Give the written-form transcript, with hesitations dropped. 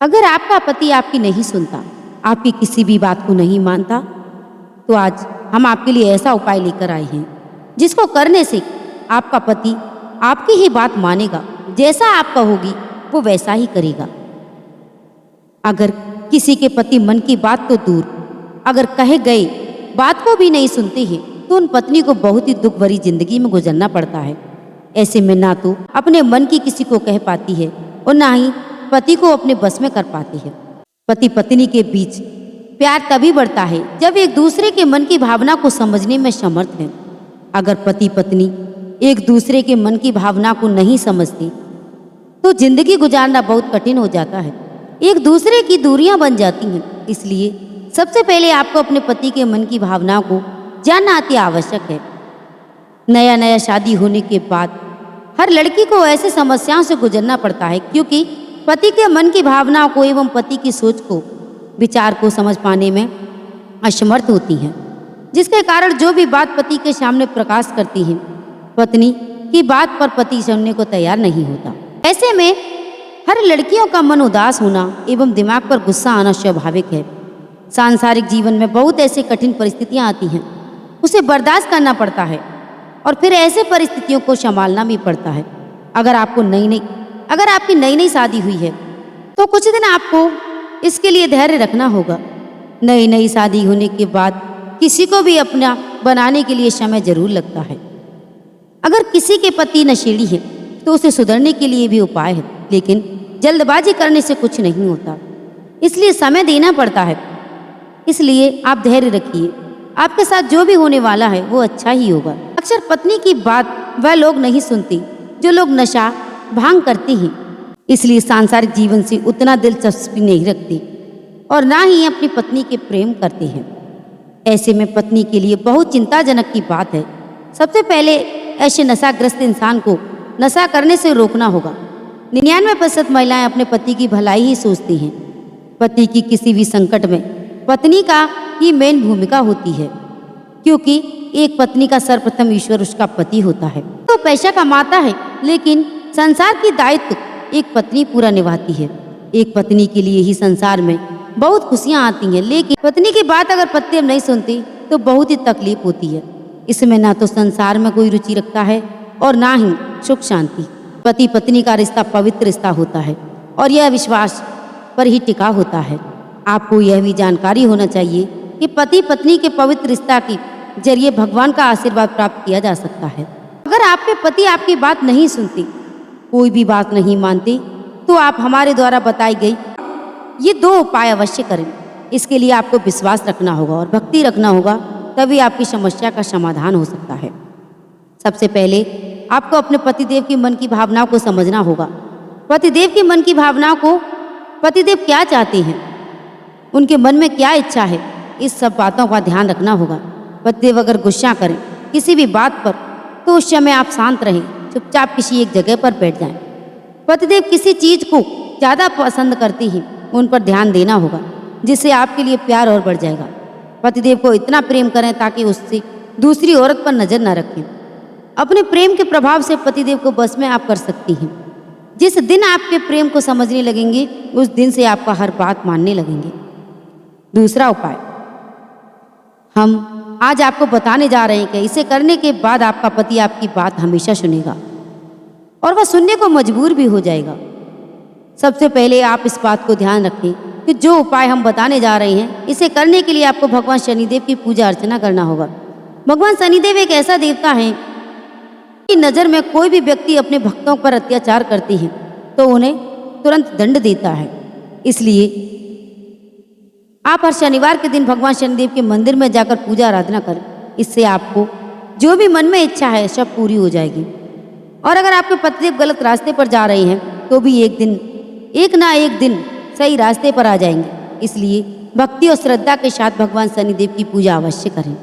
अगर आपका पति आपकी नहीं सुनता, आपकी किसी भी बात को नहीं मानता, तो आज हम आपके लिए ऐसा उपाय लेकर आए हैं जिसको करने से आपका पति आपकी ही बात मानेगा। जैसा आप कहोगी वो वैसा ही करेगा। अगर किसी के पति मन की बात तो दूर, अगर कहे गए बात को भी नहीं सुनते हैं, तो उन पत्नी को बहुत ही दुख भरी जिंदगी में गुजरना पड़ता है। ऐसे में ना तो अपने मन की किसी को कह पाती है और ना ही पति को अपने बस में कर पाती है। पति पत्नी के बीच प्यार तभी बढ़ता है जब एक दूसरे के मन की भावना को समझने में समर्थ है। अगर पति पत्नी एक दूसरे के मन की भावना को नहीं समझती तो जिंदगी गुजारना बहुत कठिन हो जाता है। एक दूसरे की दूरियां बन जाती हैं। इसलिए सबसे पहले आपको अपने पति के मन की भावना को जानना अति आवश्यक है। नया नया शादी होने के बाद हर लड़की को ऐसी समस्याओं से गुजरना पड़ता है, क्योंकि पति के मन की भावनाओं को एवं पति की सोच को, विचार को समझ पाने में असमर्थ होती हैं, जिसके कारण जो भी बात पति के सामने प्रकाश करती है, पत्नी की बात पर पति सुनने को तैयार नहीं होता। ऐसे में हर लड़कियों का मन उदास होना एवं दिमाग पर गुस्सा आना स्वाभाविक है। सांसारिक जीवन में बहुत ऐसी कठिन परिस्थितियां आती हैं, उसे बर्दाश्त करना पड़ता है और फिर ऐसे परिस्थितियों को संभालना भी पड़ता है। अगर आपकी नई नई शादी हुई है तो कुछ दिन आपको इसके लिए धैर्य रखना होगा। नई शादी होने के बाद किसी को भी अपना बनाने के लिए समय जरूर लगता है। अगर किसी के पति नशेड़ी है तो उसे सुधरने के लिए भी उपाय है, लेकिन जल्दबाजी करने से कुछ नहीं होता, इसलिए समय देना पड़ता है। इसलिए आप धैर्य रखिए, आपके साथ जो भी होने वाला है वो अच्छा ही होगा। अक्सर पत्नी की बात वह लोग नहीं सुनते जो लोग नशा भांग करते हैं, इसलिए सांसारिक जीवन से उतना दिलचस्पी नहीं रखते और ना ही अपनी पत्नी के प्रेम करते हैं। ऐसे में पत्नी के लिए बहुत चिंताजनक की बात है। सबसे पहले ऐसे नशाग्रस्त इंसान को नशा करने से रोकना होगा। 99% महिलाएं अपने पति की भलाई ही सोचती हैं। पति की किसी भी संकट में पत्नी का ही मेन भूमिका होती है, क्योंकि एक पत्नी का सर्वप्रथम ईश्वर उसका पति होता है। तो पैसा कमाता है, लेकिन संसार की दायित्व एक पत्नी पूरा निभाती है। एक पत्नी के लिए ही संसार में बहुत खुशियां आती हैं, लेकिन पत्नी की बात अगर पति नहीं सुनती तो बहुत ही तकलीफ होती है। इसमें ना तो संसार में कोई रुचि रखता है और ना ही सुख शांति। पति पत्नी का रिश्ता पवित्र रिश्ता होता है और यह विश्वास पर ही टिका होता है। आपको यह भी जानकारी होना चाहिए कि पति पत्नी के पवित्र रिश्ता के जरिए भगवान का आशीर्वाद प्राप्त किया जा सकता है। अगर आपके पति आपकी बात नहीं सुनते, कोई भी बात नहीं मानते, तो आप हमारे द्वारा बताई गई ये 2 उपाय अवश्य करें। इसके लिए आपको विश्वास रखना होगा और भक्ति रखना होगा, तभी आपकी समस्या का समाधान हो सकता है। सबसे पहले आपको अपने पतिदेव की मन की भावनाओं को समझना होगा। पतिदेव की मन की भावनाओं को, पतिदेव क्या चाहते हैं, उनके मन में क्या इच्छा है, इस सब बातों का ध्यान रखना होगा। पतिदेव अगर गुस्सा करें किसी भी बात पर तो उस समय आप शांत रहें, चुपचाप किसी एक जगह पर बैठ जाएं। पतिदेव किसी चीज को ज़्यादा पसंद करते हैं, उन पर ध्यान देना होगा, जिससे आपके लिए प्यार और बढ़ जाएगा। पतिदेव को इतना प्रेम करें ताकि उससे दूसरी औरत पर नजर न रखें। अपने प्रेम के प्रभाव से पतिदेव को बस में आप कर सकती हैं। जिस दिन आपके प्रेम को समझने लगेंगे, उस दिन से आपका हर बात मानने लगेंगे। दूसरा उपाय हम आज आपको बताने जा रहे हैं कि इसे करने के बाद आपका पति आपकी बात हमेशा सुनेगा और वह सुनने को मजबूर भी हो जाएगा। सबसे पहले आप इस बात को ध्यान रखें कि जो उपाय हम बताने जा रहे हैं, इसे करने के लिए आपको भगवान शनिदेव की पूजा अर्चना करना होगा। भगवान शनिदेव एक ऐसा देवता है कि नज़र में कोई भी व्यक्ति अपने भक्तों पर अत्याचार करते हैं तो उन्हें तुरंत दंड देता है। इसलिए आप हर शनिवार के दिन भगवान शनिदेव के मंदिर में जाकर पूजा आराधना करें। इससे आपको जो भी मन में इच्छा है सब पूरी हो जाएगी। और अगर आपके पतिदेव गलत रास्ते पर जा रहे हैं तो भी एक ना एक दिन सही रास्ते पर आ जाएंगे। इसलिए भक्ति और श्रद्धा के साथ भगवान शनिदेव की पूजा अवश्य करें।